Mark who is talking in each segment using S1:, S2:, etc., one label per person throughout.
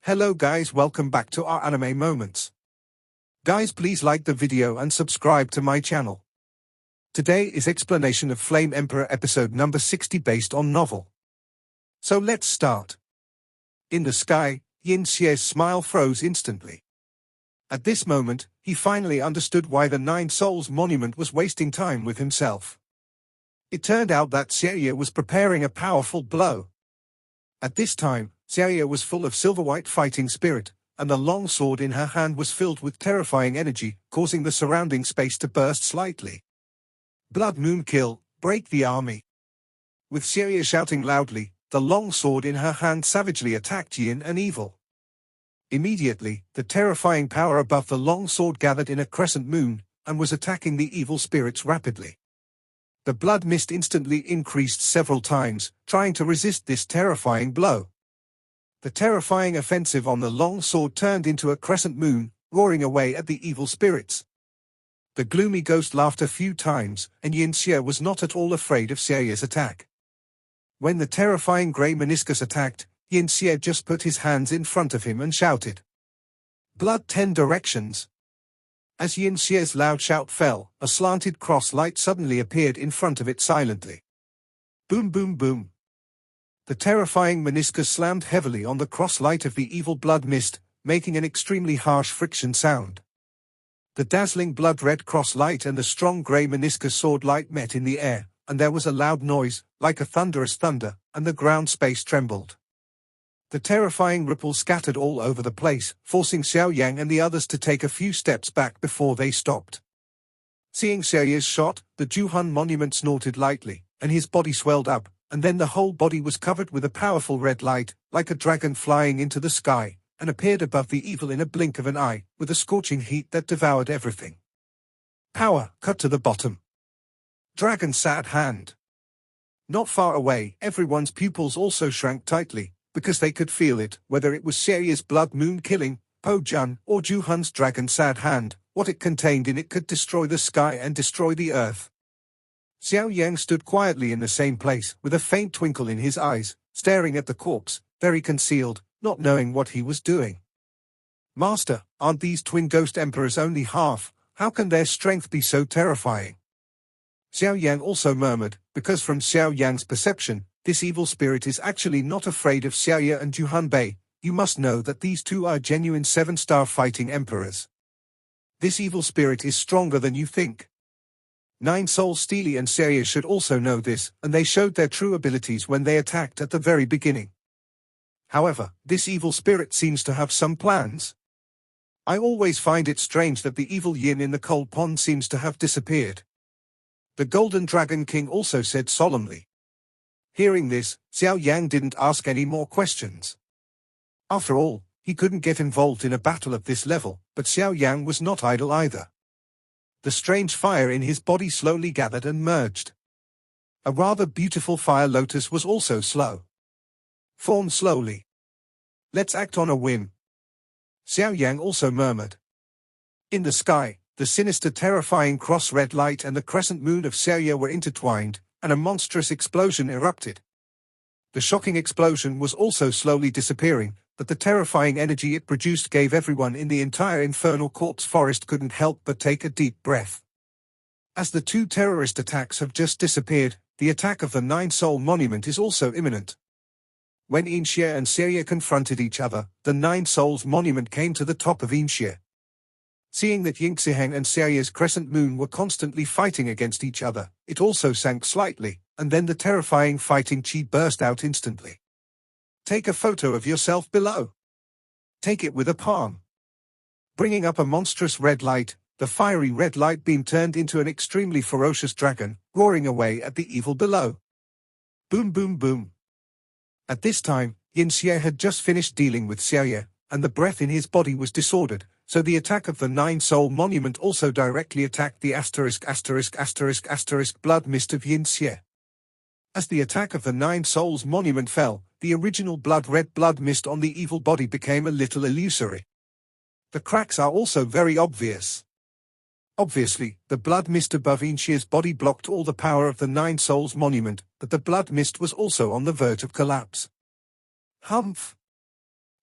S1: Hello guys, welcome back to our anime moments. Guys, please like the video and subscribe to my channel. Today is explanation of Flame Emperor episode number 60 based on novel. So let's start. In the sky, Yin Xie's smile froze instantly. At this moment, he finally understood why the Nine Souls monument was wasting time with himself. It turned out that Xiao Yan was preparing a powerful blow. At this time, Xiao Yan was full of silver-white fighting spirit, and the long sword in her hand was filled with terrifying energy, causing the surrounding space to burst slightly. Blood Moon kill, break the army. With Xiao Yan shouting loudly, the long sword in her hand savagely attacked Yin and Evil. Immediately, the terrifying power above the long sword gathered in a crescent moon, and was attacking the evil spirits rapidly. The blood mist instantly increased several times, trying to resist this terrifying blow. The terrifying offensive on the long sword turned into a crescent moon, roaring away at the evil spirits. The gloomy ghost laughed a few times, and Yin Xie was not at all afraid of Xiao Yan's attack. When the terrifying grey meniscus attacked, Yin Xie just put his hands in front of him and shouted, "Blood 10 directions." As Yin Xie's loud shout fell, a slanted cross light suddenly appeared in front of it silently. Boom boom boom. The terrifying meniscus slammed heavily on the cross light of the evil blood mist, making an extremely harsh friction sound. The dazzling blood-red cross light and the strong grey meniscus sword light met in the air, and there was a loud noise, like a thunderous thunder, and the ground space trembled. The terrifying ripple scattered all over the place, forcing Xiao Yan and the others to take a few steps back before they stopped. Seeing Xiao Yan's shot, the Juhun monument snorted lightly, and his body swelled up, and then the whole body was covered with a powerful red light, like a dragon flying into the sky, and appeared above the evil in a blink of an eye, with a scorching heat that devoured everything. Power cut to the bottom. Dragon sad hand. Not far away, everyone's pupils also shrank tightly, because they could feel it, whether it was Xiao Yan's blood moon killing, Po Jun, or Juhun's dragon sad hand, what it contained in it could destroy the sky and destroy the earth. Xiao Yan stood quietly in the same place, with a faint twinkle in his eyes, staring at the corpse, very concealed, not knowing what he was doing. "Master, aren't these twin ghost emperors only half? How can their strength be so terrifying?" Xiao Yan also murmured, because from Xiao Yan's perception, this evil spirit is actually not afraid of Xiao Yan and Juhun Bei. You must know that these two are genuine 7-star fighting emperors. This evil spirit is stronger than you think. Nine Souls Steely and Xiao Yan should also know this, and they showed their true abilities when they attacked at the very beginning. However, this evil spirit seems to have some plans. I always find it strange that the evil Yin in the cold pond seems to have disappeared. The Golden Dragon King also said solemnly. Hearing this, Xiao Yan didn't ask any more questions. After all, he couldn't get involved in a battle of this level, but Xiao Yan was not idle either. The strange fire in his body slowly gathered and merged. A rather beautiful fire lotus was also slow. Formed slowly. "Let's act on a whim," Xiao Yan also murmured. In the sky, the sinister terrifying cross-red light and the crescent moon of Xiao Yan were intertwined, and a monstrous explosion erupted. The shocking explosion was also slowly disappearing, but the terrifying energy it produced gave everyone in the entire infernal corpse forest couldn't help but take a deep breath. As the two terrorist attacks have just disappeared, the attack of the Nine Soul Monument is also imminent. When Yin Xie and Xiao Yan confronted each other, the Nine Souls Monument came to the top of Yin Xie. Seeing that Yin Xiheng and Xiao Yan's crescent moon were constantly fighting against each other, it also sank slightly, and then the terrifying fighting chi burst out instantly. Take a photo of yourself below. Take it with a palm. Bringing up a monstrous red light, the fiery red light beam turned into an extremely ferocious dragon, roaring away at the evil below. Boom boom boom. At this time, Yin Xie had just finished dealing with Xiao Yan, and the breath in his body was disordered, so the attack of the Nine Soul Monument also directly attacked the ***** blood mist of Yin Xie. As the attack of the Nine Souls Monument fell, the original blood-red blood mist on the evil body became a little illusory. The cracks are also very obvious. Obviously, the blood mist above Yin Xie's body blocked all the power of the Nine Souls Monument, but the blood mist was also on the verge of collapse. Humph!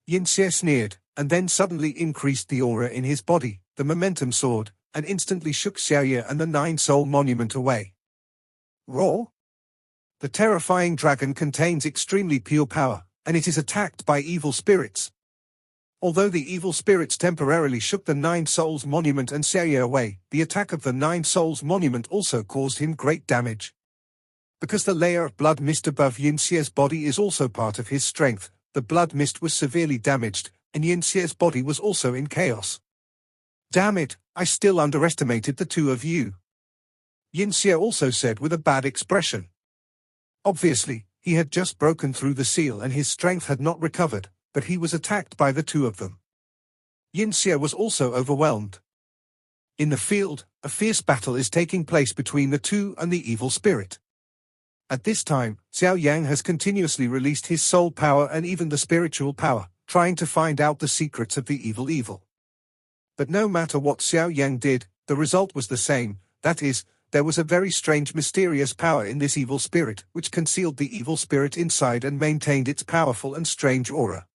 S1: Yin Xie sneered, and then suddenly increased the aura in his body. The momentum soared, and instantly shook Xiao Yan and the Nine-Soul Monument away. Roar! The terrifying dragon contains extremely pure power, and it is attacked by evil spirits. Although the evil spirits temporarily shook the Nine Souls Monument and Xiao Yan away, the attack of the Nine Souls Monument also caused him great damage. Because the layer of blood mist above Yin Xie's body is also part of his strength, the blood mist was severely damaged, and Yin Xie's body was also in chaos. Damn it, I still underestimated the two of you. Yin Xie also said with a bad expression. Obviously, he had just broken through the seal and his strength had not recovered, but he was attacked by the two of them. Yin Xie was also overwhelmed. In the field, a fierce battle is taking place between the two and the evil spirit. At this time, Xiao Yan has continuously released his soul power and even the spiritual power, trying to find out the secrets of the evil. But no matter what Xiao Yan did, the result was the same, that is, there was a very strange mysterious power in this evil spirit, which concealed the evil spirit inside and maintained its powerful and strange aura.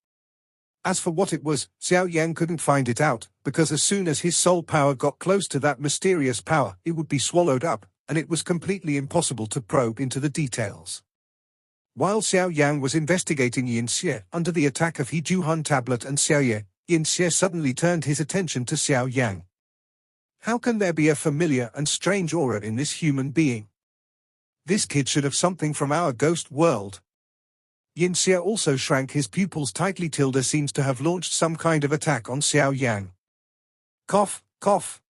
S1: As for what it was, Xiao Yan couldn't find it out, because as soon as his soul power got close to that mysterious power, it would be swallowed up, and it was completely impossible to probe into the details. While Xiao Yan was investigating Yin Xie under the attack of He Juhan tablet and Xiao Ye, Yin Xie suddenly turned his attention to Xiao Yan. How can there be a familiar and strange aura in this human being? This kid should have something from our ghost world. Yin Xie also shrank his pupils tightly. Tilda seems to have launched some kind of attack on Xiao Yan. Cough, cough.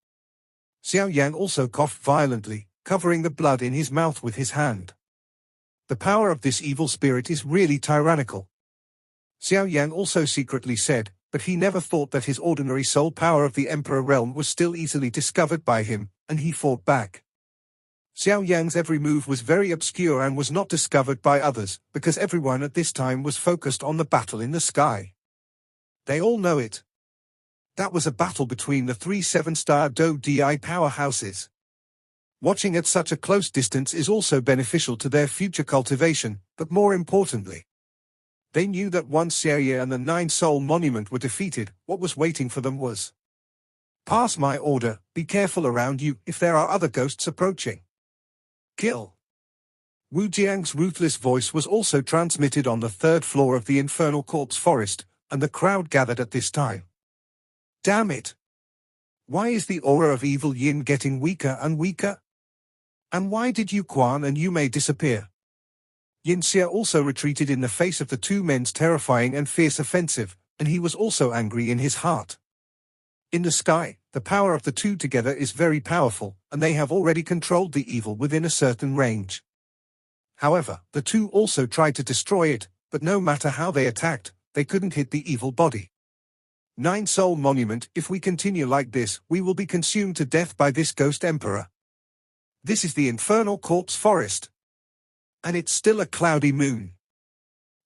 S1: Xiao Yan also coughed violently, covering the blood in his mouth with his hand. The power of this evil spirit is really tyrannical. Xiao Yan also secretly said, but he never thought that his ordinary soul power of the Emperor realm was still easily discovered by him, and he fought back. Xiao Yan's every move was very obscure and was not discovered by others, because everyone at this time was focused on the battle in the sky. They all know it. That was a battle between the three 7-star Do Di powerhouses. Watching at such a close distance is also beneficial to their future cultivation, but more importantly, they knew that once Xiao Yan and the Nine-Soul Monument were defeated, what was waiting for them was. Pass my order, be careful around you if there are other ghosts approaching. Kill. Wu Jiang's ruthless voice was also transmitted on the 3rd floor of the Infernal Corpse Forest, and the crowd gathered at this time. Damn it! Why is the aura of evil yin getting weaker and weaker? And why did Yu Quan and Yu Mei disappear? Yin Xie also retreated in the face of the two men's terrifying and fierce offensive, and he was also angry in his heart. In the sky, the power of the two together is very powerful, and they have already controlled the evil within a certain range. However, the two also tried to destroy it, but no matter how they attacked, they couldn't hit the evil body. Nine-Soul Monument, if we continue like this, we will be consumed to death by this Ghost Emperor. This is the Infernal Corpse Forest. And it's still a cloudy moon.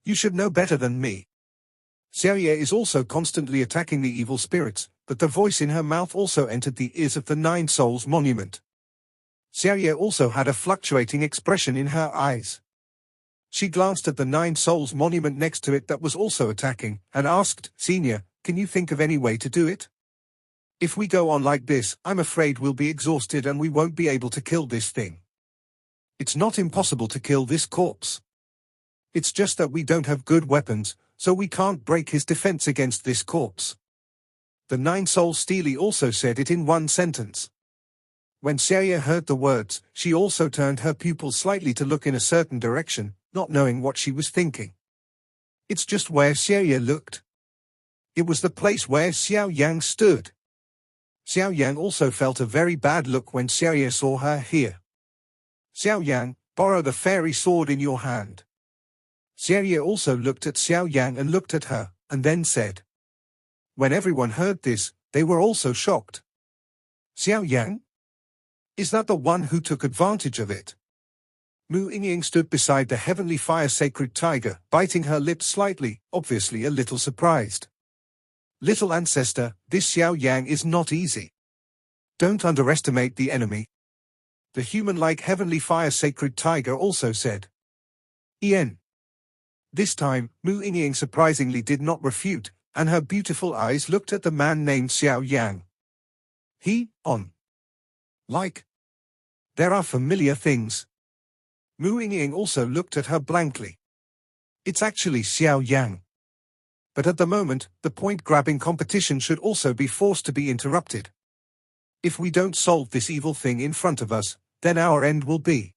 S1: You should know better than me. Xiao Ye is also constantly attacking the evil spirits, but the voice in her mouth also entered the ears of the Nine Souls Monument. Xiao Ye also had a fluctuating expression in her eyes. She glanced at the Nine Souls Monument next to it that was also attacking, and asked, Senior, can you think of any way to do it? If we go on like this, I'm afraid we'll be exhausted and we won't be able to kill this thing. It's not impossible to kill this corpse. It's just that we don't have good weapons, so we can't break his defense against this corpse. The Nine-Soul Steely also said it in one sentence. When Xiao Ye heard the words, she also turned her pupils slightly to look in a certain direction, not knowing what she was thinking. It's just where Xiao Ye looked. It was the place where Xiao Yang stood. Xiao Yang also felt a very bad look when Xiao Ye saw her here. Xiao Yang, borrow the fairy sword in your hand. Xiao Ye also looked at Xiao Yang and looked at her, and then said. When everyone heard this, they were also shocked. Xiao Yang? Is that the one who took advantage of it? Mu Yingying stood beside the heavenly fire sacred tiger, biting her lips slightly, obviously a little surprised. Little ancestor, this Xiao Yang is not easy. Don't underestimate the enemy. The human-like heavenly fire sacred tiger also said. Ian. This time, Mu Yingying surprisingly did not refute, and her beautiful eyes looked at the man named Xiao Yan. Like. There are familiar things. Mu Ying also looked at her blankly. It's actually Xiao Yan. But at the moment, the point-grabbing competition should also be forced to be interrupted. If we don't solve this evil thing in front of us, then our end will be.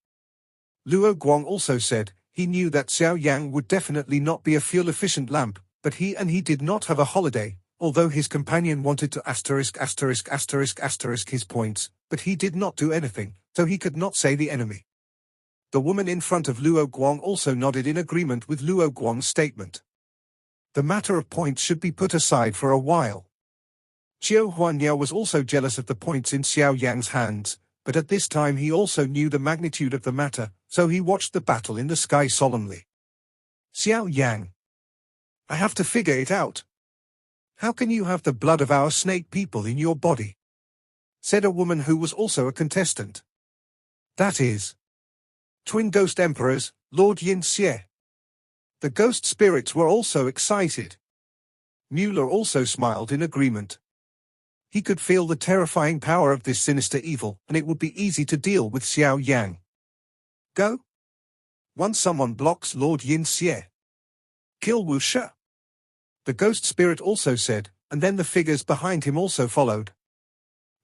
S1: Luo Guang also said, he knew that Xiao Yang would definitely not be a fuel-efficient lamp, but he did not have a holiday, although his companion wanted to **** his points, but he did not do anything, so he could not say the enemy. The woman in front of Luo Guang also nodded in agreement with Luo Guang's statement. The matter of points should be put aside for a while. Qiu Huanyao was also jealous of the points in Xiao Yang's hands, but at this time he also knew the magnitude of the matter, so he watched the battle in the sky solemnly. Xiao Yang. I have to figure it out. How can you have the blood of our snake people in your body? Said a woman who was also a contestant. That is. Twin Ghost Emperors, Lord Yin Xie. The ghost spirits were also excited. Mueller also smiled in agreement. He could feel the terrifying power of this sinister evil, and it would be easy to deal with Xiao Yang. Go. Once someone blocks Lord Yin Xie. Kill Wu Shi. The ghost spirit also said, and then the figures behind him also followed.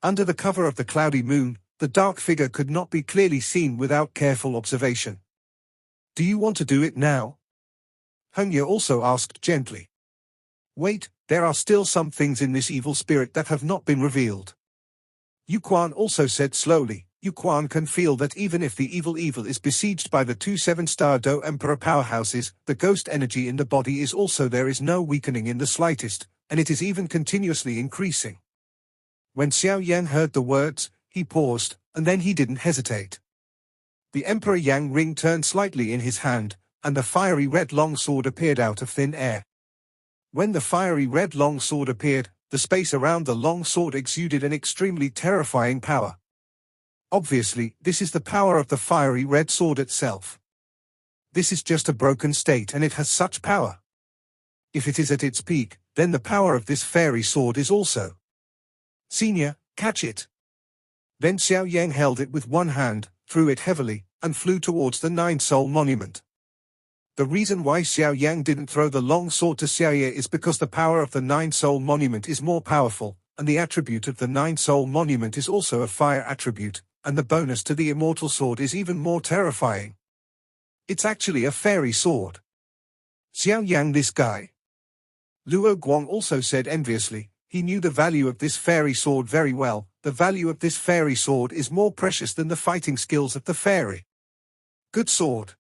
S1: Under the cover of the cloudy moon, the dark figure could not be clearly seen without careful observation. Do you want to do it now? Heng Ye also asked gently. Wait, there are still some things in this evil spirit that have not been revealed. Yu Quan also said slowly, Yu Quan can feel that even if the evil is besieged by the 2 7-star Do Emperor powerhouses, the ghost energy in the body is also there is no weakening in the slightest, and it is even continuously increasing. When Xiao Yang heard the words, he paused, and then he didn't hesitate. The Emperor Yang ring turned slightly in his hand, and the fiery red longsword appeared out of thin air. When the fiery red longsword appeared, the space around the longsword exuded an extremely terrifying power. Obviously, this is the power of the fiery red sword itself. This is just a broken state and it has such power. If it is at its peak, then the power of this fairy sword is also. Senior, catch it. Then Xiao Yang held it with one hand, threw it heavily, and flew towards the 9-soul monument. The reason why Xiao Yang didn't throw the long sword to Xiao Ye is because the power of the 9-soul monument is more powerful, and the attribute of the 9-soul monument is also a fire attribute, and the bonus to the immortal sword is even more terrifying. It's actually a fairy sword. Xiao Yang, this guy. Luo Guang also said enviously, he knew the value of this fairy sword very well. The value of this fairy sword is more precious than the fighting skills of the fairy. Good sword.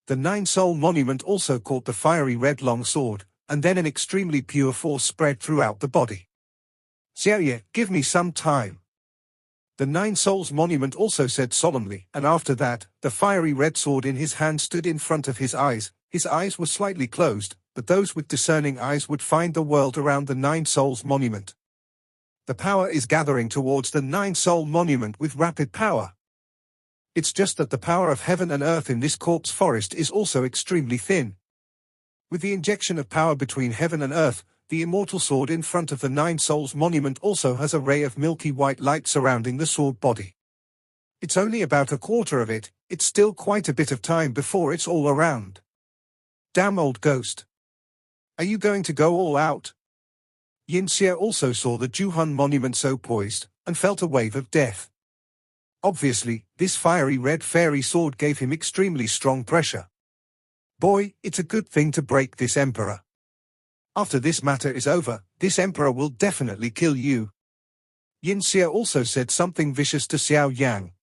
S1: The 9-soul monument also caught the fiery red long sword, and then an extremely pure force spread throughout the body. Xiao Ye, give me some time. The 9-souls monument also said solemnly, and after that, the fiery red sword in his hand stood in front of his eyes. His eyes were slightly closed, but those with discerning eyes would find the world around the 9-souls monument. The power is gathering towards the 9-soul monument with rapid power. It's just that the power of heaven and earth in this corpse forest is also extremely thin. With the injection of power between heaven and earth, the immortal sword in front of the 9-souls monument also has a ray of milky white light surrounding the sword body. It's only about a quarter of it, it's still quite a bit of time before it's all around. Damn old ghost. Are you going to go all out? Yin Xie also saw the Juhun monument so poised, and felt a wave of death. Obviously, this fiery red fairy sword gave him extremely strong pressure. Boy, it's a good thing to break this emperor. After this matter is over, this emperor will definitely kill you. Yin Xie also said something vicious to Xiao Yang.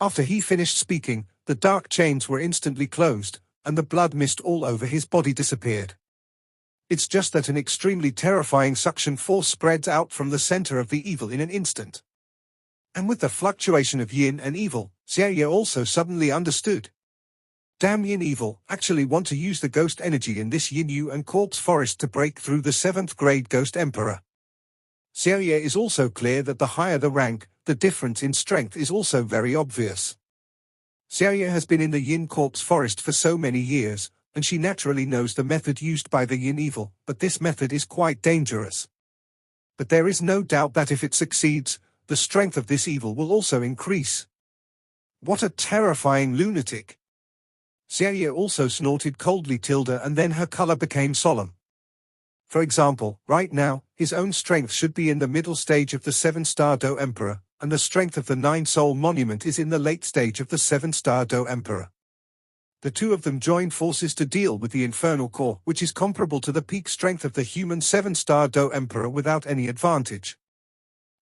S1: After he finished speaking, the dark chains were instantly closed, and the blood mist all over his body disappeared. It's just that an extremely terrifying suction force spreads out from the center of the evil in an instant. And with the fluctuation of yin and evil, Xiao Ye also suddenly understood. Damn yin evil actually want to use the ghost energy in this yin yu and corpse forest to break through the 7th grade ghost emperor. Xiao Ye is also clear that the higher the rank, the difference in strength is also very obvious. Xiao Ye has been in the yin corpse forest for so many years, and she naturally knows the method used by the yin evil, but this method is quite dangerous. But there is no doubt that if it succeeds, the strength of this evil will also increase. What a terrifying lunatic! Xiao Yan also snorted coldly and then her color became solemn. For example, right now, his own strength should be in the middle stage of the 7-star Do Emperor, and the strength of the 9-soul monument is in the late stage of the 7-star Do Emperor. The two of them join forces to deal with the infernal core, which is comparable to the peak strength of the human 7-star Do Emperor without any advantage.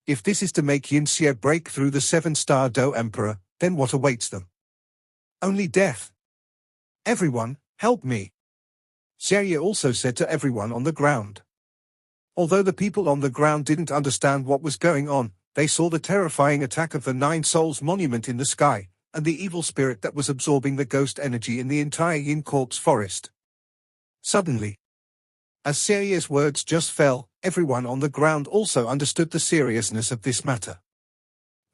S1: If this is to make Yin Xie break through the 7-star Do Emperor, then what awaits them? Only death. Everyone, help me! Xiao Yan also said to everyone on the ground. Although the people on the ground didn't understand what was going on, they saw the terrifying attack of the 9 Souls monument in the sky, and the evil spirit that was absorbing the ghost energy in the entire Yin Corpse forest. Suddenly, as Xiao Yan's words just fell, everyone on the ground also understood the seriousness of this matter.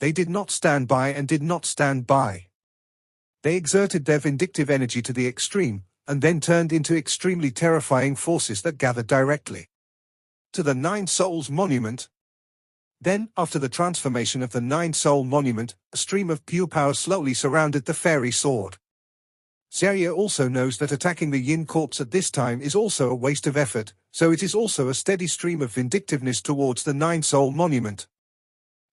S1: They did not stand by and did not stand by. They exerted their vindictive energy to the extreme, and then turned into extremely terrifying forces that gathered directly to the 9 Souls monument. Then, after the transformation of the 9-soul monument, a stream of pure power slowly surrounded the fairy sword. Xiao Yan also knows that attacking the Yin corpse at this time is also a waste of effort, so it is also a steady stream of vindictiveness towards the 9-soul monument.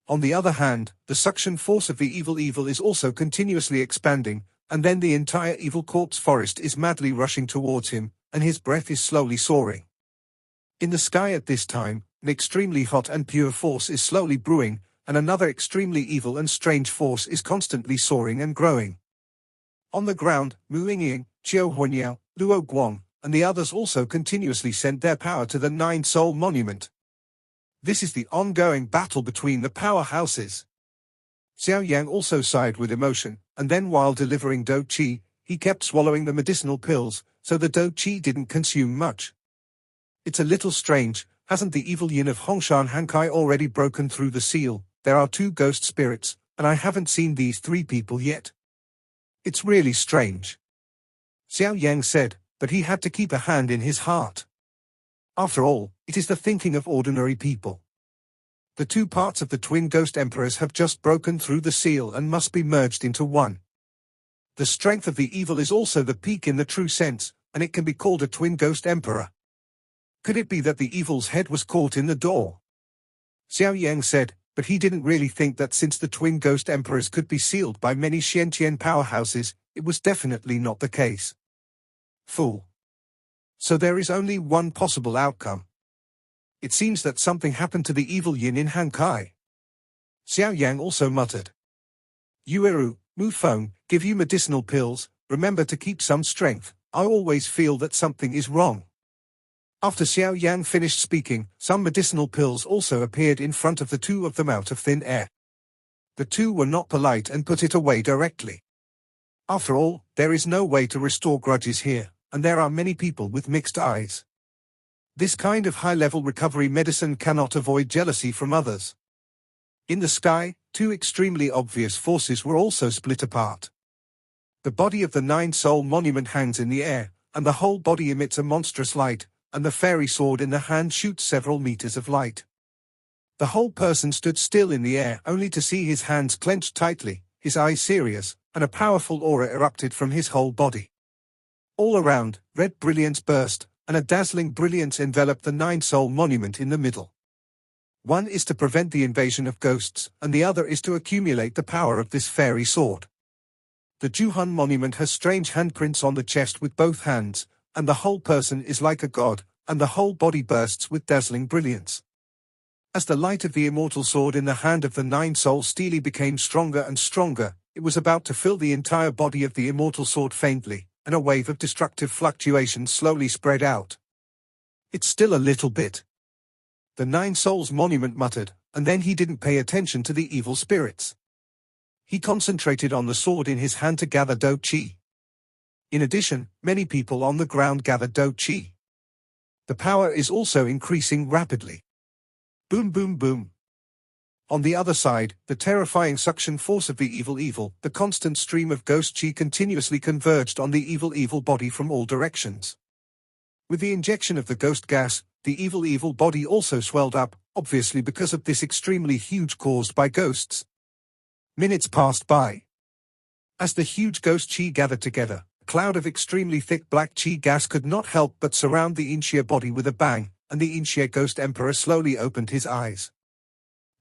S1: On the other hand, the suction force of the evil is also continuously expanding, and then the entire evil corpse forest is madly rushing towards him, and his breath is slowly soaring. In the sky at this time, an extremely hot and pure force is slowly brewing, and another extremely evil and strange force is constantly soaring and growing. On the ground, Mu Yingying, Qiu Huanyao, Luo Guang, and the others also continuously sent their power to the 9-soul monument. This is the ongoing battle between the powerhouses. Xiao Yan also sighed with emotion, and then while delivering Do Qi, he kept swallowing the medicinal pills, so the Do Qi didn't consume much. It's a little strange, hasn't the evil yin of Hongshan Hankai already broken through the seal? There are 2 ghost spirits, and I haven't seen these 3 people yet. It's really strange. Xiao Yan said, but he had to keep a hand in his heart. After all, it is the thinking of ordinary people. The 2 parts of the twin ghost emperors have just broken through the seal and must be merged into one. The strength of the evil is also the peak in the true sense, and it can be called a twin ghost emperor. Could it be that the evil's head was caught in the door? Xiao Yan said, but he didn't really think that since the twin ghost emperors could be sealed by many Xiantian powerhouses, it was definitely not the case. Fool. So there is only one possible outcome. It seems that something happened to the evil yin in Hankai. Xiao Yan also muttered. Yueru, Mu Feng, give you medicinal pills, remember to keep some strength, I always feel that something is wrong. After Xiao Yan finished speaking, some medicinal pills also appeared in front of the 2 of them out of thin air. The 2 were not polite and put it away directly. After all, there is no way to restore grudges here, and there are many people with mixed eyes. This kind of high-level recovery medicine cannot avoid jealousy from others. In the sky, 2 extremely obvious forces were also split apart. The body of the 9-soul monument hangs in the air, and the whole body emits a monstrous light, and the fairy sword in the hand shoots several meters of light. The whole person stood still in the air only to see his hands clenched tightly, his eyes serious, and a powerful aura erupted from his whole body. All around, red brilliance burst, and a dazzling brilliance enveloped the 9-soul monument in the middle. One is to prevent the invasion of ghosts, and the other is to accumulate the power of this fairy sword. The Juhun monument has strange handprints on the chest with both hands, and the whole person is like a god, and the whole body bursts with dazzling brilliance. As the light of the immortal sword in the hand of the 9-soul steely became stronger and stronger, it was about to fill the entire body of the immortal sword faintly, and a wave of destructive fluctuation slowly spread out. It's still a little bit. The 9-souls monument muttered, and then he didn't pay attention to the evil spirits. He concentrated on the sword in his hand to gather Do Qi. In addition, many people on the ground gathered Do Qi. The power is also increasing rapidly. Boom boom boom. On the other side, the terrifying suction force of the evil, the constant stream of ghost chi continuously converged on the evil body from all directions. With the injection of the ghost gas, the evil body also swelled up, obviously because of this extremely huge caused by ghosts. Minutes passed by. As the huge ghost chi gathered together, a cloud of extremely thick black chi gas could not help but surround the Inxia body with a bang, and the Inxia ghost emperor slowly opened his eyes.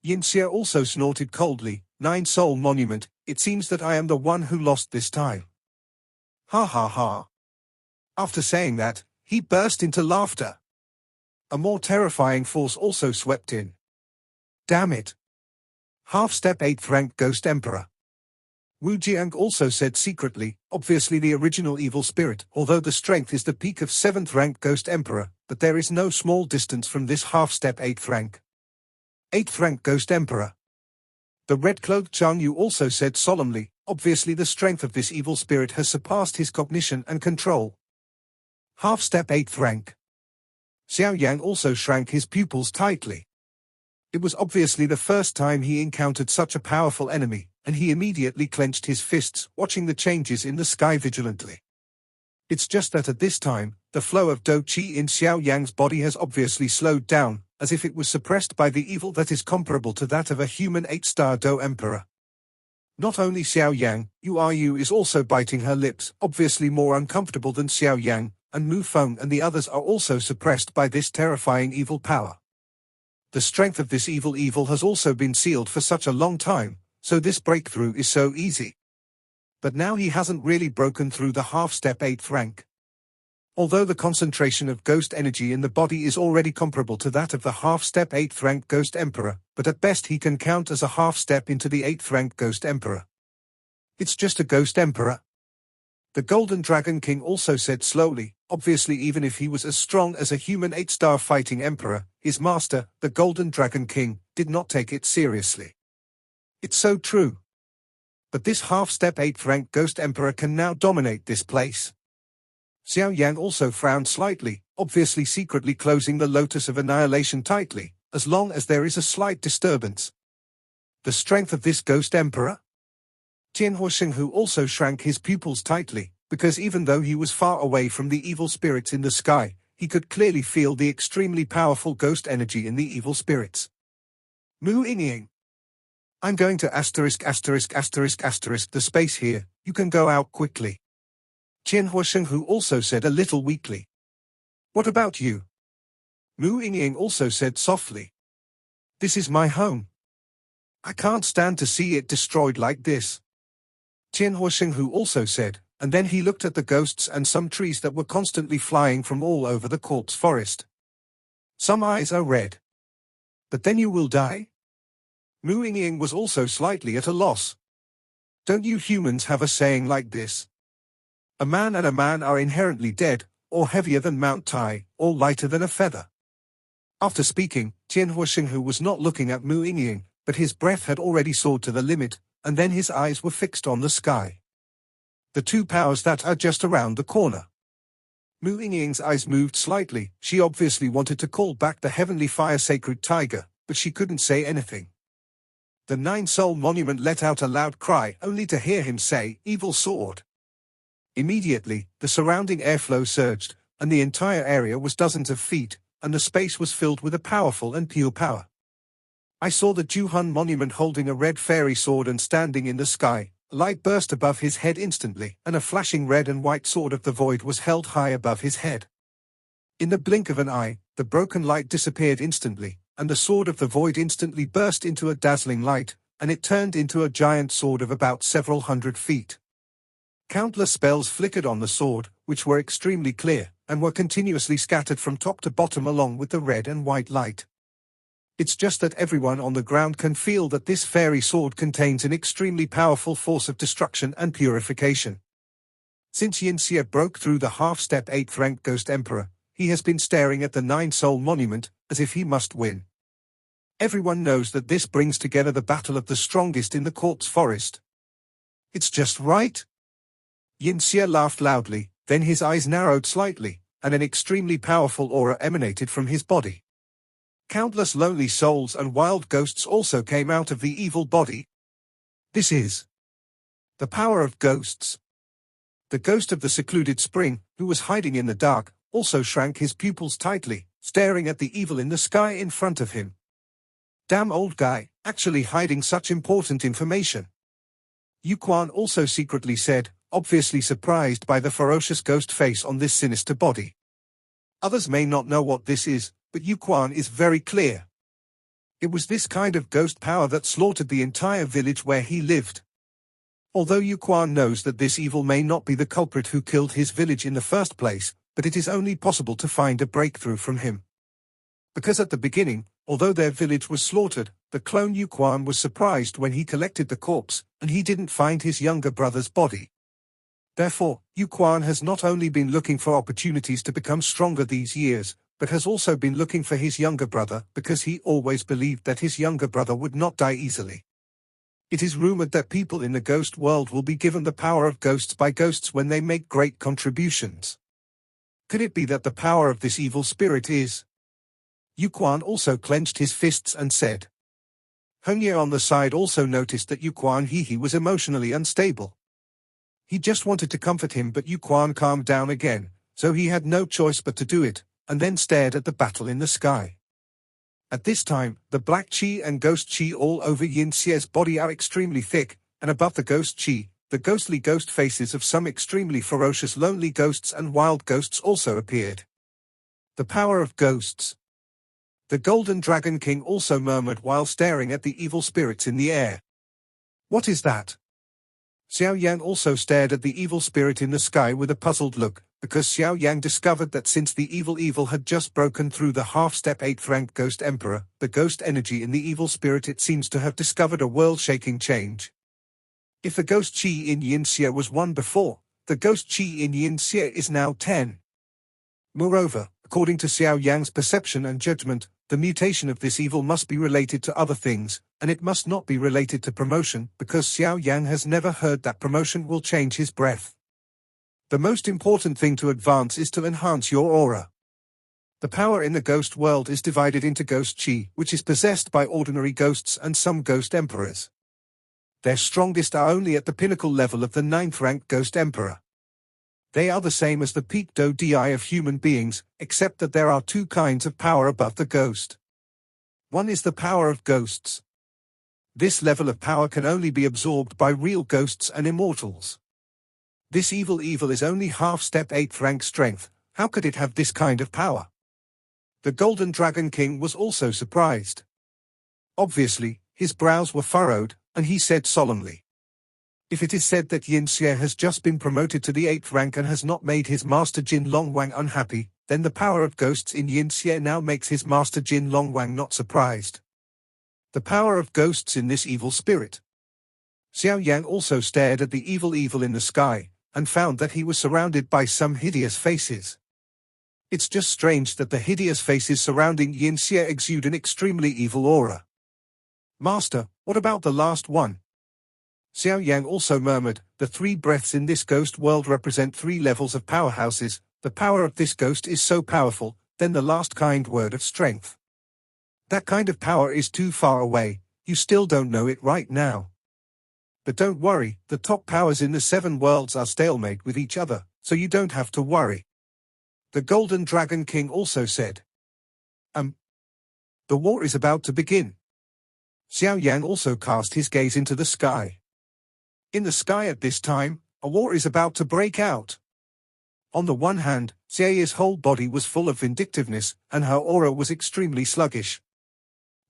S1: Yinxia also snorted coldly, "Nine Soul Monument, it seems that I am the one who lost this time." Ha ha ha. After saying that, he burst into laughter. A more terrifying force also swept in. Damn it. Half-step 8th rank Ghost Emperor. Wu Jiang also said secretly, obviously the original evil spirit, although the strength is the peak of 7th rank Ghost Emperor, but there is no small distance from this half-step 8th rank. 8th rank Ghost Emperor. The red-cloaked Zhang Yu also said solemnly, obviously the strength of this evil spirit has surpassed his cognition and control. Half-step 8th rank. Xiao Yan also shrank his pupils tightly. It was obviously the first time he encountered such a powerful enemy, and he immediately clenched his fists, watching the changes in the sky vigilantly. It's just that at this time, the flow of Do Qi in Xiao Yang's body has obviously slowed down, as if it was suppressed by the evil that is comparable to that of a human 8-star Do Emperor. Not only Xiao Yang, Yu is also biting her lips, obviously more uncomfortable than Xiao Yang, and Mu Feng and the others are also suppressed by this terrifying evil power. The strength of this evil has also been sealed for such a long time, so this breakthrough is so easy. But now he hasn't really broken through the half-step 8th rank. Although the concentration of ghost energy in the body is already comparable to that of the half-step 8th rank Ghost Emperor, but at best he can count as a half-step into the 8th rank Ghost Emperor. It's just a Ghost Emperor. The Golden Dragon King also said slowly, obviously even if he was as strong as a human 8-star fighting emperor, his master, the Golden Dragon King, did not take it seriously. It's so true. But this half-step 8th rank Ghost Emperor can now dominate this place. Xiao Yang also frowned slightly, obviously secretly closing the Lotus of Annihilation tightly, as long as there is a slight disturbance. The strength of this Ghost Emperor? Tianhua Xinghu also shrank his pupils tightly, because even though he was far away from the evil spirits in the sky, he could clearly feel the extremely powerful ghost energy in the evil spirits. Mu Yingying. I'm going to **** the space here, you can go out quickly. Tianhua Xinghu also said a little weakly. What about you? Mu Yingying also said softly. This is my home. I can't stand to see it destroyed like this. Tianhua Xinghu also said, and then he looked at the ghosts and some trees that were constantly flying from all over the corpse forest. Some eyes are red. But then you will die? Mu Yingying was also slightly at a loss. Don't you humans have a saying like this? A man and a man are inherently dead, or heavier than Mount Tai, or lighter than a feather. After speaking, Tianhua Xinghu was not looking at Mu Yingying, but his breath had already soared to the limit, and then his eyes were fixed on the sky. The two powers that are just around the corner. Mu Yingying's eyes moved slightly. She obviously wanted to call back the heavenly fire sacred tiger, but she couldn't say anything. The Nine-Soul Monument let out a loud cry, only to hear him say, "Evil sword." Immediately, the surrounding airflow surged, and the entire area was dozens of feet, and the space was filled with a powerful and pure power. I saw the Juhun Monument holding a red fairy sword and standing in the sky. A light burst above his head instantly, and a flashing red and white sword of the void was held high above his head. In the blink of an eye, the broken light disappeared instantly, and the sword of the void instantly burst into a dazzling light, and it turned into a giant sword of about several hundred feet. Countless spells flickered on the sword, which were extremely clear, and were continuously scattered from top to bottom along with the red and white light. It's just that everyone on the ground can feel that this fairy sword contains an extremely powerful force of destruction and purification. Since Yinxia broke through the half-step 8th rank Ghost Emperor, he has been staring at the Nine-Soul Monument, as if he must win. Everyone knows that this brings together the battle of the strongest in the corpse forest. It's just right. Yinxia laughed loudly, then his eyes narrowed slightly, and an extremely powerful aura emanated from his body. Countless lonely souls and wild ghosts also came out of the evil body. This is the power of ghosts. The ghost of the secluded spring, who was hiding in the dark, also shrank his pupils tightly, staring at the evil in the sky in front of him. Damn old guy, actually hiding such important information. Yu Quan also secretly said, obviously surprised by the ferocious ghost face on this sinister body. Others may not know what this is, but Yu Quan is very clear. It was this kind of ghost power that slaughtered the entire village where he lived. Although Yu Quan knows that this evil may not be the culprit who killed his village in the first place, but it is only possible to find a breakthrough from him. Because at the beginning, although their village was slaughtered, the clone Yu Quan was surprised when he collected the corpse, and he didn't find his younger brother's body. Therefore, Yu Quan has not only been looking for opportunities to become stronger these years, but has also been looking for his younger brother because he always believed that his younger brother would not die easily. It is rumored that people in the ghost world will be given the power of ghosts by ghosts when they make great contributions. Could it be that the power of this evil spirit is? Yu Quan also clenched his fists and said. Heng Ye on the side also noticed that Yu Quan he was emotionally unstable. He just wanted to comfort him, but Yu Quan calmed down again, so he had no choice but to do it, and then stared at the battle in the sky. At this time, the black chi and ghost chi all over Yin Xie's body are extremely thick, and above the ghost chi, the ghostly ghost faces of some extremely ferocious lonely ghosts and wild ghosts also appeared. The power of ghosts. The Golden Dragon King also murmured while staring at the evil spirits in the air. What is that? Xiao Yan also stared at the evil spirit in the sky with a puzzled look, because Xiao Yan discovered that since the evil had just broken through the half-step 8th rank Ghost Emperor, the ghost energy in the evil spirit it seems to have discovered a world-shaking change. If the ghost chi in Yin Xie was 1 before, the ghost chi in Yin Xie is now 10. Moreover, according to Xiao Yan's perception and judgment, the mutation of this evil must be related to other things, and it must not be related to promotion, because Xiao Yan has never heard that promotion will change his breath. The most important thing to advance is to enhance your aura. The power in the ghost world is divided into ghost chi, which is possessed by ordinary ghosts and some ghost emperors. Their strongest are only at the pinnacle level of the 9th rank Ghost Emperor. They are the same as the peak do di of human beings, except that there are two kinds of power above the ghost. One is the power of ghosts. This level of power can only be absorbed by real ghosts and immortals. This evil is only half-step 8th rank strength. How could it have this kind of power? The Golden Dragon King was also surprised. Obviously, his brows were furrowed, and he said solemnly. If it is said that Yin Xie has just been promoted to the 8th rank and has not made his master Jin Longwang unhappy, then the power of ghosts in Yin Xie now makes his master Jin Longwang not surprised. The power of ghosts in this evil spirit. Xiao Yan also stared at the evil in the sky, and found that he was surrounded by some hideous faces. It's just strange that the hideous faces surrounding Yin Xie exude an extremely evil aura. Master, what about the last one? Xiao Yang also murmured, the 3 breaths in this ghost world represent 3 levels of powerhouses. The power of this ghost is so powerful, then the last kind word of strength. That kind of power is too far away, you still don't know it right now. But don't worry, the top powers in the 7 worlds are stalemate with each other, so you don't have to worry. The Golden Dragon King also said. The war is about to begin. Xiao Yan also cast his gaze into the sky. In the sky at this time, a war is about to break out. On the one hand, Xiao's whole body was full of vindictiveness, and her aura was extremely sluggish.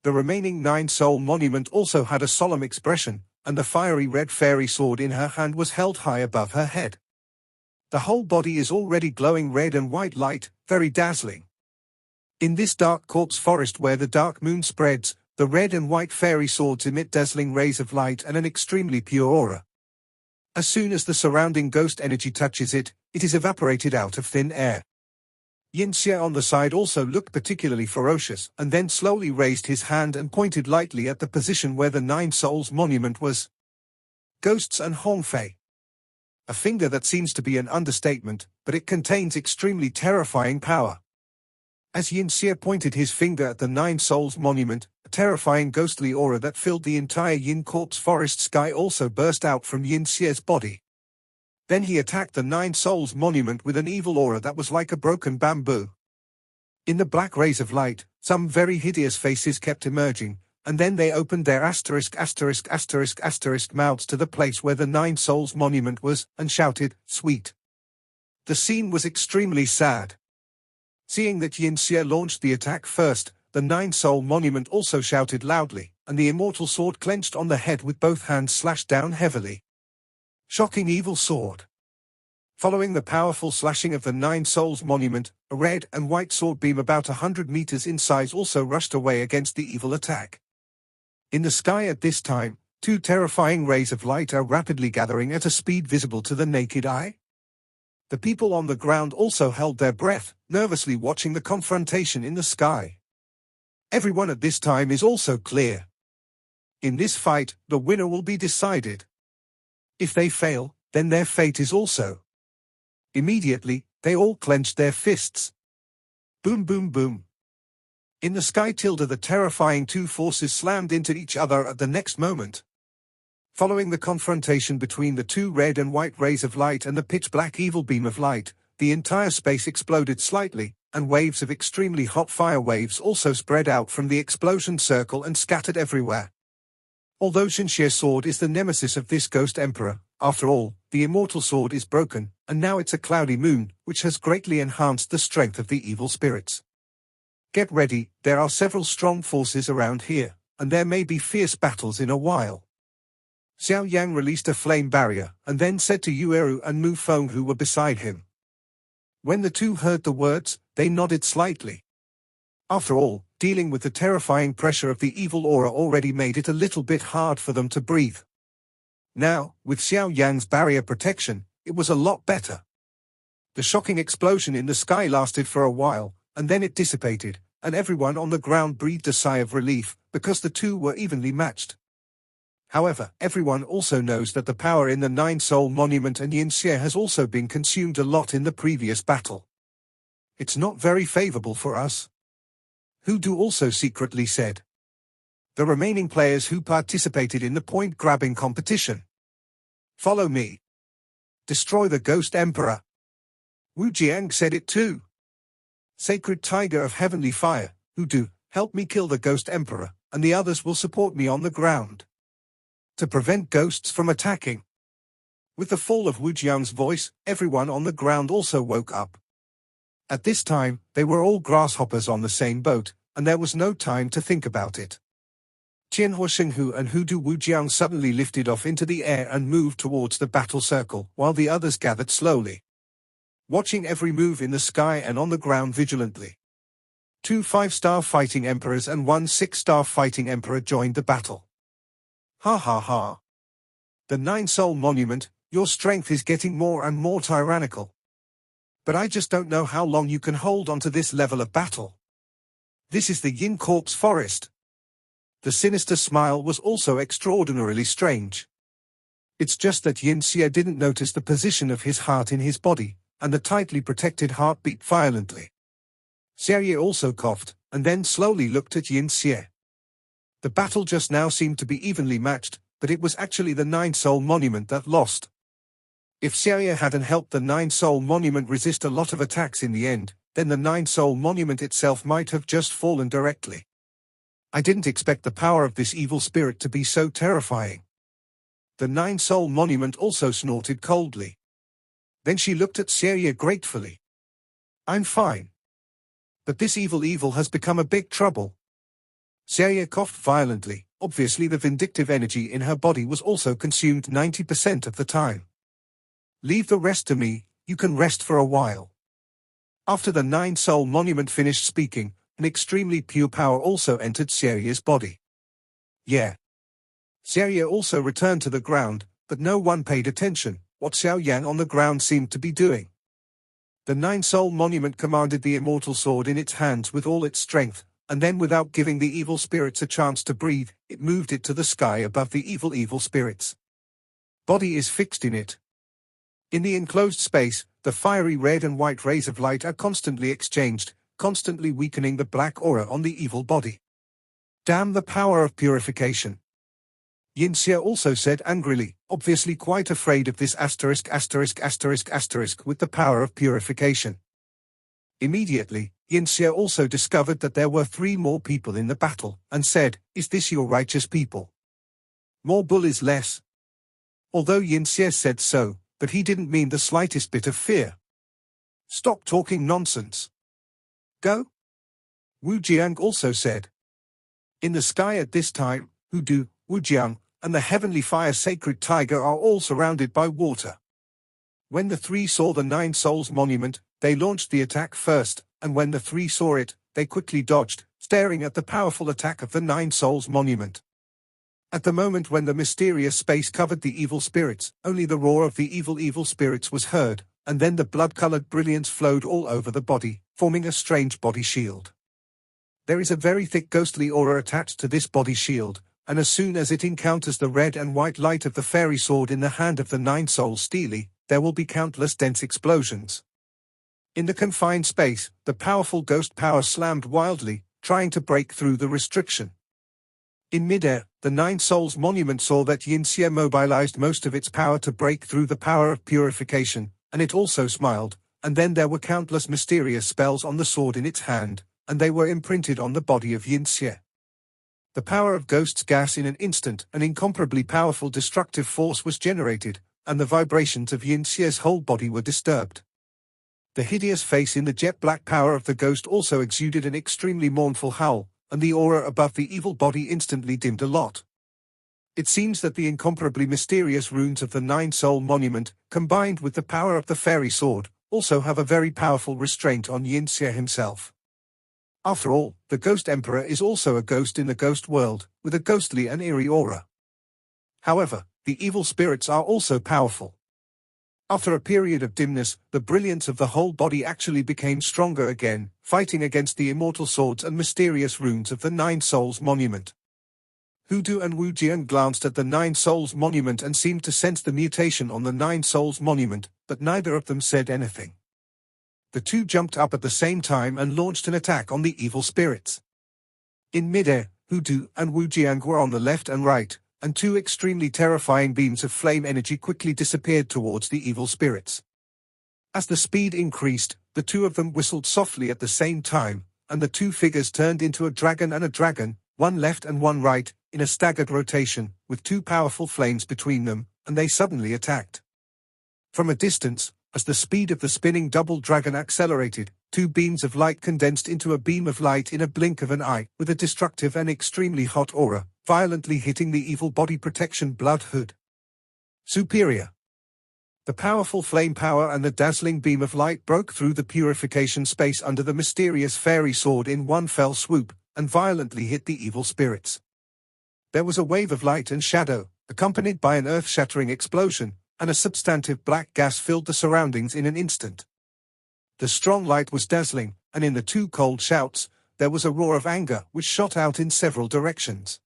S1: The remaining 9 soul monument also had a solemn expression, and the fiery red fairy sword in her hand was held high above her head. The whole body is already glowing red and white light, very dazzling. In this dark corpse forest where the dark moon spreads, the red and white fairy swords emit dazzling rays of light and an extremely pure aura. As soon as the surrounding ghost energy touches it, it is evaporated out of thin air. Yin Xie on the side also looked particularly ferocious, and then slowly raised his hand and pointed lightly at the position where the 9 souls monument was. Ghosts and Hongfei. A finger that seems to be an understatement, but it contains extremely terrifying power. As Yin Xie pointed his finger at the Nine Souls monument, a terrifying ghostly aura that filled the entire Yin Corpse forest sky also burst out from Yin Xie's body. Then he attacked the Nine Souls monument with an evil aura that was like a broken bamboo. In the black rays of light, some very hideous faces kept emerging, and then they opened their mouths to the place where the Nine Souls monument was, and shouted, "Sweet." The scene was extremely sad. Seeing that Yin Xie launched the attack first, the Nine Soul monument also shouted loudly, and the immortal sword clenched on the head with both hands slashed down heavily. Shocking evil sword. Following the powerful slashing of the Nine Souls monument, a red and white sword beam about 100 meters in size also rushed away against the evil attack. In the sky at this time, two terrifying rays of light are rapidly gathering at a speed visible to the naked eye. The people on the ground also held their breath, nervously watching the confrontation in the sky. Everyone at this time is also clear. In this fight, the winner will be decided. If they fail, then their fate is also. Immediately, they all clenched their fists. Boom boom boom. In the sky the terrifying two forces slammed into each other at the next moment. Following the confrontation between the two red and white rays of light and the pitch-black evil beam of light, the entire space exploded slightly, and waves of extremely hot fire waves also spread out from the explosion circle and scattered everywhere. Although Xinxie's sword is the nemesis of this ghost emperor, after all, the immortal sword is broken, and now it's a cloudy moon, which has greatly enhanced the strength of the evil spirits. Get ready, there are several strong forces around here, and there may be fierce battles in a while. Xiao Yan released a flame barrier, and then said to Yueru and Mu Feng who were beside him. When the two heard the words, they nodded slightly. After all, dealing with the terrifying pressure of the evil aura already made it a little bit hard for them to breathe. Now, with Xiao Yan's barrier protection, it was a lot better. The shocking explosion in the sky lasted for a while, and then it dissipated, and everyone on the ground breathed a sigh of relief, because the two were evenly matched. However, everyone also knows that the power in the Nine Soul Monument and Yin Xie has also been consumed a lot in the previous battle. It's not very favorable for us. Hu Du also secretly said. The remaining players who participated in the point-grabbing competition. Follow me. Destroy the Ghost Emperor. Wu Jiang said it too. Sacred Tiger of Heavenly Fire, Hu Du, help me kill the Ghost Emperor, and the others will support me on the ground. To prevent ghosts from attacking. With the fall of Wu Jiang's voice, everyone on the ground also woke up. At this time, they were all grasshoppers on the same boat, and there was no time to think about it. Qianhua Xinghu and Hu Du Wu Jiang suddenly lifted off into the air and moved towards the battle circle, while the others gathered slowly, watching every move in the sky and on the ground vigilantly. 2 5-star fighting emperors and 1 6-star fighting emperor joined the battle. Ha ha ha. The Nine Soul Monument, your strength is getting more and more tyrannical. But I just don't know how long you can hold on to this level of battle. This is the Yin Corpse Forest. The sinister smile was also extraordinarily strange. It's just that Yin Xie didn't notice the position of his heart in his body, and the tightly protected heart beat violently. Xiao Ye also coughed, and then slowly looked at Yin Xie. The battle just now seemed to be evenly matched, but it was actually the Nine Soul Monument that lost. If Xiao Ye hadn't helped the Nine Soul Monument resist a lot of attacks in the end, then the Nine Soul Monument itself might have just fallen directly. I didn't expect the power of this evil spirit to be so terrifying. The Nine Soul Monument also snorted coldly. Then she looked at Xiao Ye gratefully. I'm fine. But this evil has become a big trouble. Xiao Ye coughed violently. Obviously the vindictive energy in her body was also consumed 90% of the time. Leave the rest to me, you can rest for a while. After the Nine Soul Monument finished speaking, an extremely pure power also entered Xiao Ye's body. Yeah. Xiao Ye also returned to the ground, but no one paid attention what Xiao Yan on the ground seemed to be doing. The Nine Soul Monument commanded the immortal sword in its hands with all its strength, and then without giving the evil spirits a chance to breathe, it moved it to the sky above the evil spirits. Body is fixed in it. In the enclosed space, the fiery red and white rays of light are constantly exchanged, constantly weakening the black aura on the evil body. Damn the power of purification. Yinxia also said angrily, obviously quite afraid of this asterisk with the power of purification. Immediately, Yinxia also discovered that there were 3 more people in the battle, and said, "Is this your righteous people? More bull is less." Although Yinxia said so, but he didn't mean the slightest bit of fear. "Stop talking nonsense. Go." Wu Jiang also said. In the sky at this time, Hu Du, Wu Jiang, and the heavenly fire sacred tiger are all surrounded by water. When the 3 saw the 9 Souls monument, they launched the attack first, and when the 3 saw it, they quickly dodged, staring at the powerful attack of the 9 Souls monument. At the moment when the mysterious space covered the evil spirits, only the roar of the evil spirits was heard, and then the blood-colored brilliance flowed all over the body, forming a strange body shield. There is a very thick ghostly aura attached to this body shield, and as soon as it encounters the red and white light of the fairy sword in the hand of the 9 Souls Steely, there will be countless dense explosions. In the confined space, the powerful ghost power slammed wildly, trying to break through the restriction. In midair, the 9 Souls monument saw that Yinxia mobilized most of its power to break through the power of purification, and it also smiled, and then there were countless mysterious spells on the sword in its hand, and they were imprinted on the body of Yinxia. The power of Ghost's gas in an instant, an incomparably powerful destructive force was generated, and the vibrations of Yinxia's whole body were disturbed. The hideous face in the jet-black power of the ghost also exuded an extremely mournful howl, and the aura above the evil body instantly dimmed a lot. It seems that the incomparably mysterious runes of the 9 Soul monument, combined with the power of the fairy sword, also have a very powerful restraint on Yinxia himself. After all, the Ghost Emperor is also a ghost in the ghost world, with a ghostly and eerie aura. However, the evil spirits are also powerful. After a period of dimness, the brilliance of the whole body actually became stronger again, fighting against the immortal swords and mysterious runes of the 9 Souls monument. Hu Du and Wu Jian glanced at the 9 Souls monument and seemed to sense the mutation on the 9 Souls monument, but neither of them said anything. The 2 jumped up at the same time and launched an attack on the evil spirits. In midair, Hu Du and Wu Jiang were on the left and right, and 2 extremely terrifying beams of flame energy quickly disappeared towards the evil spirits. As the speed increased, the 2 of them whistled softly at the same time, and the 2 figures turned into a dragon and a dragon, one left and one right, in a staggered rotation, with 2 powerful flames between them, and they suddenly attacked. From a distance, as the speed of the spinning double dragon accelerated, 2 beams of light condensed into a beam of light in a blink of an eye, with a destructive and extremely hot aura, violently hitting the evil body protection blood hood. Superior. The powerful flame power and the dazzling beam of light broke through the purification space under the mysterious fairy sword in one fell swoop, and violently hit the evil spirits. There was a wave of light and shadow, accompanied by an earth-shattering explosion, and a substantive black gas filled the surroundings in an instant. The strong light was dazzling, and in the 2 cold shouts, there was a roar of anger which shot out in several directions.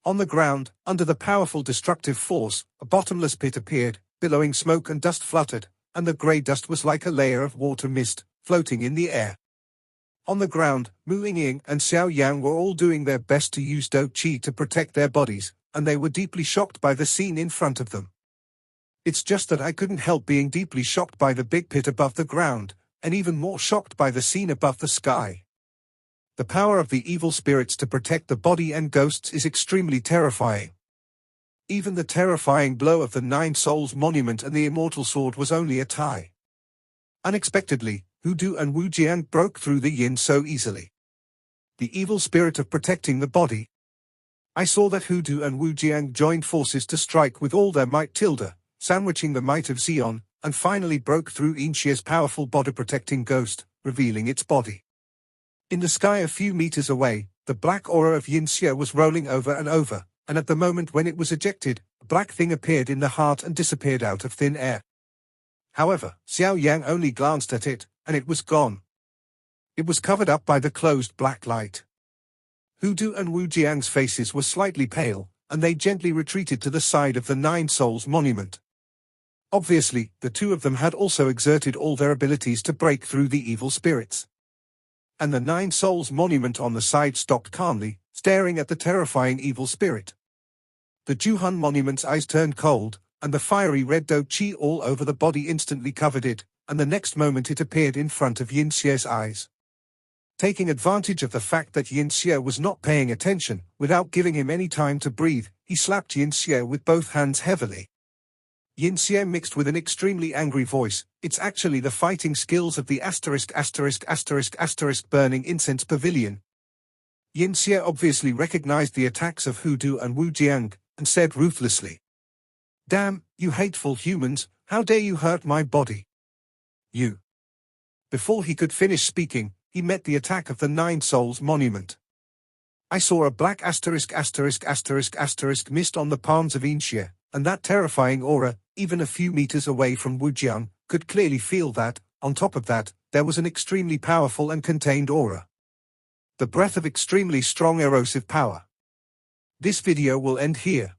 S1: On the ground, under the powerful destructive force, a bottomless pit appeared, billowing smoke and dust fluttered, and the grey dust was like a layer of water mist, floating in the air. On the ground, Mu Yingying and Xiao Yan were all doing their best to use Do Qi to protect their bodies, and they were deeply shocked by the scene in front of them. It's just that I couldn't help being deeply shocked by the big pit above the ground, and even more shocked by the scene above the sky. The power of the evil spirits to protect the body and ghosts is extremely terrifying. Even the terrifying blow of the 9 Souls monument and the immortal sword was only a tie. Unexpectedly, Hu Du and Wu Jian broke through the yin so easily. The evil spirit of protecting the body. I saw that Hu Du and Wu Jian joined forces to strike with all their might sandwiching the might of Xion, and finally broke through Yinxia's powerful body-protecting ghost, revealing its body. In the sky a few meters away, the black aura of Yinxia was rolling over and over, and at the moment when it was ejected, a black thing appeared in the heart and disappeared out of thin air. However, Xiao Yang only glanced at it, and it was gone. It was covered up by the closed black light. Hu Du and Wu Jiang's faces were slightly pale, and they gently retreated to the side of the 9 Souls monument. Obviously, the 2 of them had also exerted all their abilities to break through the evil spirits. and the Nine Souls monument on the side stopped calmly, staring at the terrifying evil spirit. The Juhun monument's eyes turned cold, and the fiery red dough chi all over the body instantly covered it, and the next moment it appeared in front of Yin Xie's eyes. Taking advantage of the fact that Yin Xie was not paying attention, without giving him any time to breathe, he slapped Yin Xie with both hands heavily. Yin Xie mixed with an extremely angry voice, "It's actually the fighting skills of the ****** burning incense pavilion." Yin Xie obviously recognized the attacks of Hu Du and Wu Jiang, and said ruthlessly, "Damn, you hateful humans, how dare you hurt my body? You." Before he could finish speaking, he met the attack of the Nine Souls monument. I saw a black mist on the palms of Yin Xie, and that terrifying aura, even a few meters away from Wu Jiang, could clearly feel that. On top of that, there was an extremely powerful and contained aura. The breath of extremely strong erosive power. This video will end here.